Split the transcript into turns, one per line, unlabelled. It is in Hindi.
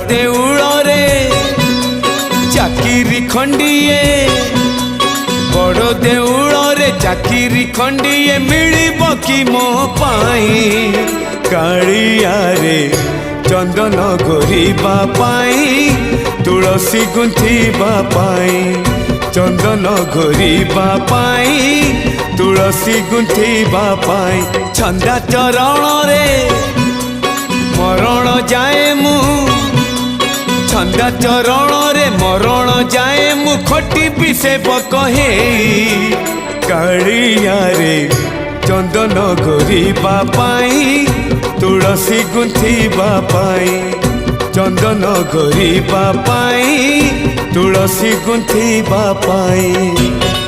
देउल रे चाकिरी खंडिए बड़ देउल रे चाकिरी खंडिए मिलिब कि मो पाई कालिया रे चंदन घोरिबा पाई तुलसी गुंथिबा पाई चंदन घोरिबा पाई तुलसी गुंथिबा पाई छंदा चरण रे मरण जाए मु छंदा चरण रे मरण जाए मु खटी पिसेब कहे कालिया रे चंदन घोरिबा पाई तुलसी गुंथिबा पाई चंदन घोरिबा पाई तुलसी गुंथिबा पाई।